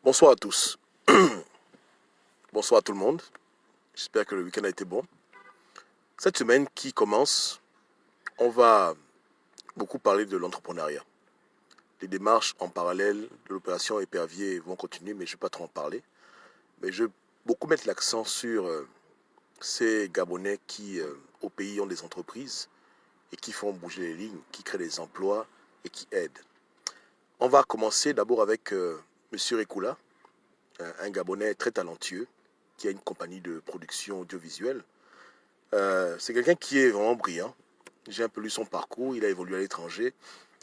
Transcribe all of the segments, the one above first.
Bonsoir à tous. Bonsoir à tout le monde. J'espère que le week-end a été bon. Cette semaine qui commence, on va beaucoup parler de l'entrepreneuriat. Les démarches en parallèle de l'opération Épervier vont continuer, mais je ne vais pas trop en parler. Mais je vais beaucoup mettre l'accent sur ces Gabonais qui, au pays, ont des entreprises et qui font bouger les lignes, qui créent des emplois et qui aident. On va commencer d'abord avec Monsieur Rekula, un Gabonais très talentueux qui a une compagnie de production audiovisuelle. C'est quelqu'un qui est vraiment brillant. J'ai un peu lu son parcours, il a évolué à l'étranger.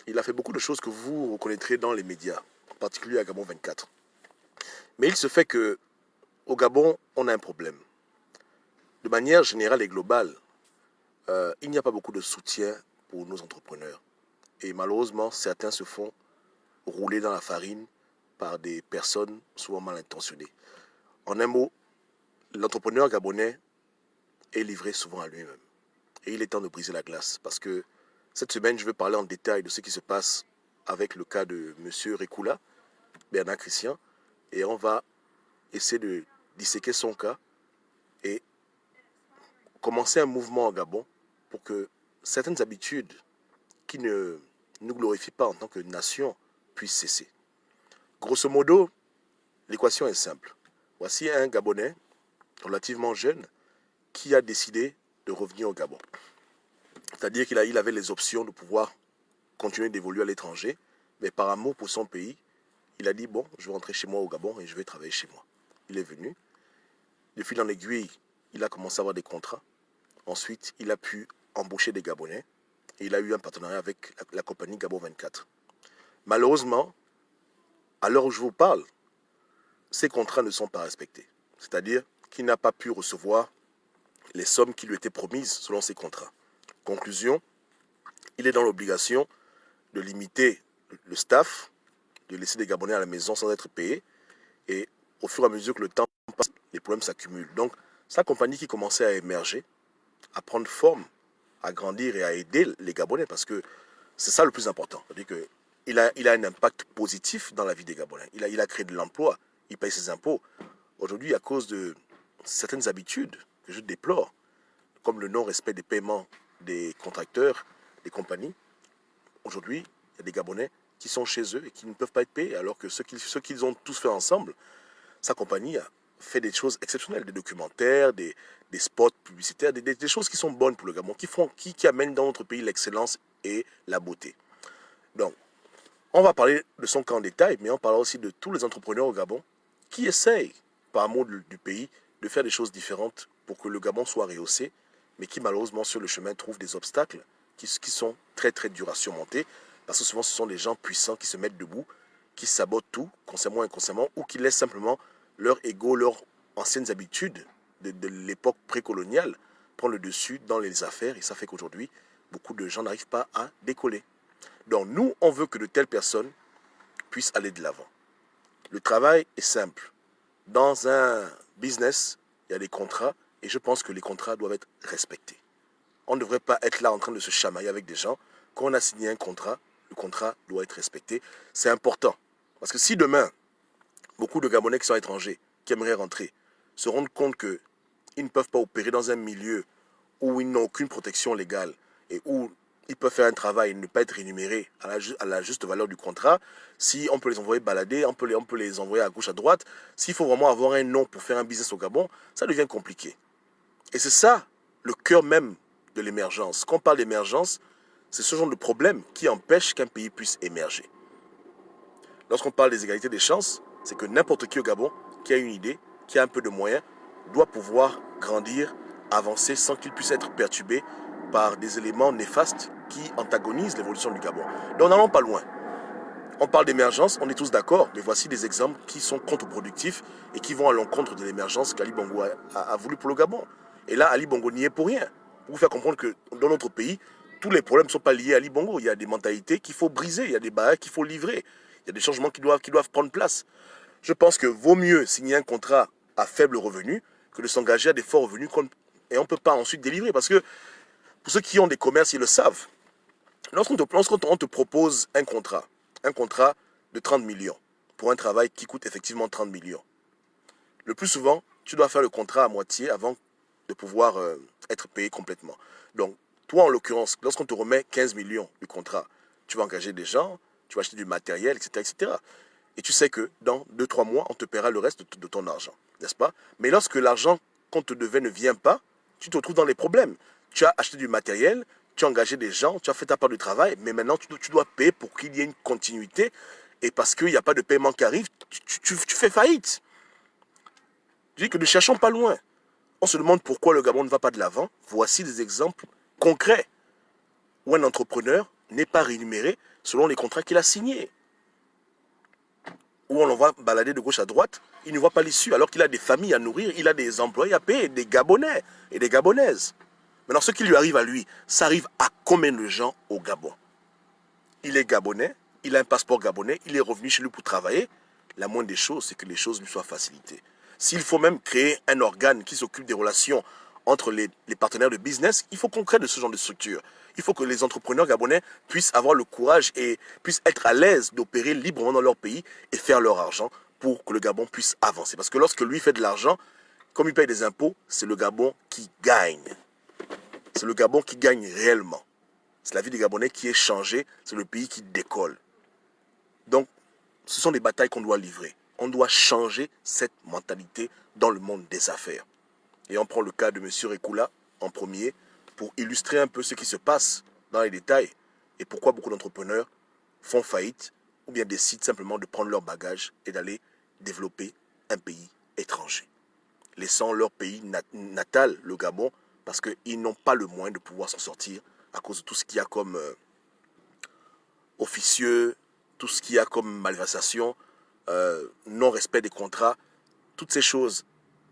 Il a fait beaucoup de choses que vous reconnaîtrez dans les médias, en particulier à Gabon 24. Mais il se fait que au Gabon, on a un problème. De manière générale et globale, il n'y a pas beaucoup de soutien pour nos entrepreneurs. Et malheureusement, certains se font rouler dans la farine par des personnes souvent mal intentionnées. En un mot, l'entrepreneur gabonais est livré souvent à lui-même. Et il est temps de briser la glace parce que cette semaine, je vais parler en détail de ce qui se passe avec le cas de M. Rekula, Bernard Christian, et on va essayer de disséquer son cas et commencer un mouvement au Gabon pour que certaines habitudes qui ne nous glorifient pas en tant que nation puissent cesser. Grosso modo, l'équation est simple. Voici un Gabonais relativement jeune qui a décidé de revenir au Gabon. C'est-à-dire qu'il avait les options de pouvoir continuer d'évoluer à l'étranger, mais par amour pour son pays, il a dit, bon, je vais rentrer chez moi au Gabon et je vais travailler chez moi. Il est venu. De fil en aiguille, il a commencé à avoir des contrats. Ensuite, il a pu embaucher des Gabonais et il a eu un partenariat avec la compagnie Gabon 24. Malheureusement, à l'heure où je vous parle, ces contrats ne sont pas respectés. C'est-à-dire qu'il n'a pas pu recevoir les sommes qui lui étaient promises selon ces contrats. Conclusion, il est dans l'obligation de limiter le staff, de laisser des Gabonais à la maison sans être payés. Et au fur et à mesure que le temps passe, les problèmes s'accumulent. Donc, sa compagnie qui commençait à émerger, à prendre forme, à grandir et à aider les Gabonais, parce que c'est ça le plus important. C'est-à-dire qu'il a un impact positif dans la vie des Gabonais. Il a créé de l'emploi, il paye ses impôts. Aujourd'hui, à cause de certaines habitudes que je déplore, comme le non-respect des paiements des contracteurs, des compagnies, aujourd'hui, il y a des Gabonais qui sont chez eux et qui ne peuvent pas être payés, alors que ce qu'ils ont tous fait ensemble, sa compagnie a fait des choses exceptionnelles, des documentaires, des spots publicitaires, des choses qui sont bonnes pour le Gabon, qui amènent dans notre pays l'excellence et la beauté. Donc, on va parler de son cas en détail, mais on parlera aussi de tous les entrepreneurs au Gabon qui essayent, par amour du pays, de faire des choses différentes pour que le Gabon soit rehaussé, mais qui malheureusement sur le chemin trouvent des obstacles qui sont très très durs à surmonter, parce que souvent ce sont des gens puissants qui se mettent debout, qui sabotent tout, consciemment ou inconsciemment, ou qui laissent simplement leur ego, leurs anciennes habitudes de l'époque précoloniale prendre le dessus dans les affaires, et ça fait qu'aujourd'hui, beaucoup de gens n'arrivent pas à décoller. Donc nous, on veut que de telles personnes puissent aller de l'avant. Le travail est simple. Dans un business, il y a des contrats, et je pense que les contrats doivent être respectés. On ne devrait pas être là en train de se chamailler avec des gens. Quand on a signé un contrat, le contrat doit être respecté. C'est important. Parce que si demain, beaucoup de Gabonais qui sont étrangers, qui aimeraient rentrer, se rendent compte qu'ils ne peuvent pas opérer dans un milieu où ils n'ont aucune protection légale et où ils peuvent faire un travail et ne pas être rémunérés à la juste valeur du contrat, si on peut les envoyer balader, on peut les envoyer à gauche, à droite, s'il faut vraiment avoir un nom pour faire un business au Gabon, ça devient compliqué. Et c'est ça, le cœur même de l'émergence. Quand on parle d'émergence, c'est ce genre de problème qui empêche qu'un pays puisse émerger. Lorsqu'on parle des égalités des chances, c'est que n'importe qui au Gabon qui a une idée, qui a un peu de moyens, doit pouvoir grandir, avancer sans qu'il puisse être perturbé par des éléments néfastes qui antagonisent l'évolution du Gabon. Donc n'allons pas loin. On parle d'émergence, on est tous d'accord, mais voici des exemples qui sont contre-productifs et qui vont à l'encontre de l'émergence qu'Ali Bongo a voulu pour le Gabon. Et là, Ali Bongo n'y est pour rien. Pour vous faire comprendre que dans notre pays, tous les problèmes ne sont pas liés à Ali Bongo. Il y a des mentalités qu'il faut briser, il y a des barrières qu'il faut livrer, il y a des changements qui doivent prendre place. Je pense que vaut mieux signer un contrat à faible revenu que de s'engager à des forts revenus et on ne peut pas ensuite délivrer. Parce que pour ceux qui ont des commerces, ils le savent. Lorsqu'on te propose un contrat de 30 millions pour un travail qui coûte effectivement 30 millions. Le plus souvent, tu dois faire le contrat à moitié avant de pouvoir être payé complètement. Donc, toi, en l'occurrence, lorsqu'on te remet 15 millions du contrat, tu vas engager des gens, tu vas acheter du matériel, etc., etc. Et tu sais que dans 2-3 mois, on te paiera le reste de ton argent, n'est-ce pas? Mais lorsque l'argent qu'on te devait ne vient pas, tu te retrouves dans les problèmes. Tu as acheté du matériel, tu as engagé des gens, tu as fait ta part du travail, mais maintenant tu dois payer pour qu'il y ait une continuité. Et parce qu'il n'y a pas de paiement qui arrive, tu fais faillite. Je dis que ne cherchons pas loin. On se demande pourquoi le Gabon ne va pas de l'avant. Voici des exemples concrets où un entrepreneur n'est pas rémunéré selon les contrats qu'il a signés. Où on le voit balader de gauche à droite, il ne voit pas l'issue, alors qu'il a des familles à nourrir, il a des employés à payer, des Gabonais et des Gabonaises. Maintenant, ce qui lui arrive à lui, ça arrive à combien de gens au Gabon? Il est Gabonais, il a un passeport gabonais, il est revenu chez lui pour travailler. La moindre des choses, c'est que les choses lui soient facilitées. S'il faut même créer un organe qui s'occupe des relations entre les partenaires de business, il faut qu'on crée de ce genre de structure. Il faut que les entrepreneurs gabonais puissent avoir le courage et puissent être à l'aise d'opérer librement dans leur pays et faire leur argent pour que le Gabon puisse avancer. Parce que lorsque lui fait de l'argent, comme il paye des impôts, c'est le Gabon qui gagne. C'est le Gabon qui gagne réellement. C'est la vie des Gabonais qui est changée, c'est le pays qui décolle. Donc, ce sont des batailles qu'on doit livrer. On doit changer cette mentalité dans le monde des affaires. Et on prend le cas de M. Rekula en premier pour illustrer un peu ce qui se passe dans les détails et pourquoi beaucoup d'entrepreneurs font faillite ou bien décident simplement de prendre leur bagage et d'aller développer un pays étranger, laissant leur pays natal, le Gabon, parce qu'ils n'ont pas le moyen de pouvoir s'en sortir à cause de tout ce qu'il y a comme officieux, tout ce qu'il y a comme malversation, non-respect des contrats, toutes ces choses,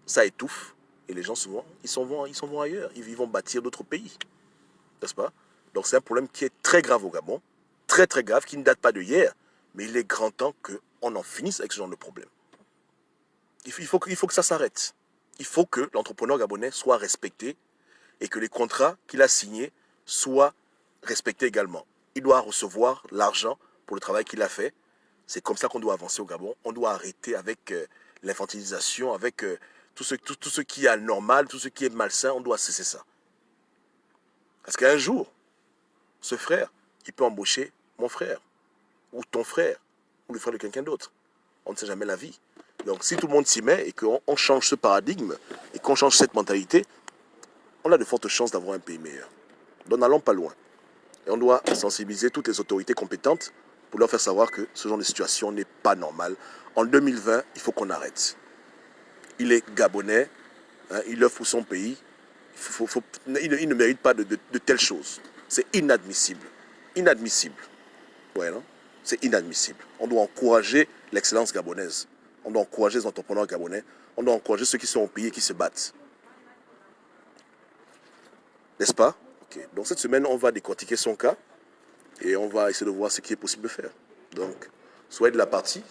ça étouffe. Et les gens, souvent, ils s'en vont ailleurs. Ils vont bâtir d'autres pays. N'est-ce pas? Donc c'est un problème qui est très grave au Gabon. Très, très grave, qui ne date pas de hier. Mais il est grand temps qu'on en finisse avec ce genre de problème. Il faut que ça s'arrête. Il faut que l'entrepreneur gabonais soit respecté et que les contrats qu'il a signés soient respectés également. Il doit recevoir l'argent pour le travail qu'il a fait. C'est comme ça qu'on doit avancer au Gabon. On doit arrêter avec l'infantilisation, avec tout ce qui est anormal, tout ce qui est malsain. On doit cesser ça. Parce qu'un jour, ce frère, il peut embaucher mon frère, ou ton frère, ou le frère de quelqu'un d'autre. On ne sait jamais la vie. Donc si tout le monde s'y met et qu'on change ce paradigme, et qu'on change cette mentalité, on a de fortes chances d'avoir un pays meilleur. Donc n'allons pas loin. Et on doit sensibiliser toutes les autorités compétentes pour leur faire savoir que ce genre de situation n'est pas normal. En 2020, il faut qu'on arrête. Il est gabonais, hein, il œuvre pour son pays. Il ne mérite pas de telles choses. C'est inadmissible. Inadmissible. Ouais, non? C'est inadmissible. On doit encourager l'excellence gabonaise. On doit encourager les entrepreneurs gabonais. On doit encourager ceux qui sont au pays et qui se battent. N'est-ce pas? Okay. Donc cette semaine, on va décortiquer son cas et on va essayer de voir ce qui est possible de faire. Donc, soyez de la partie,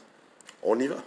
on y va.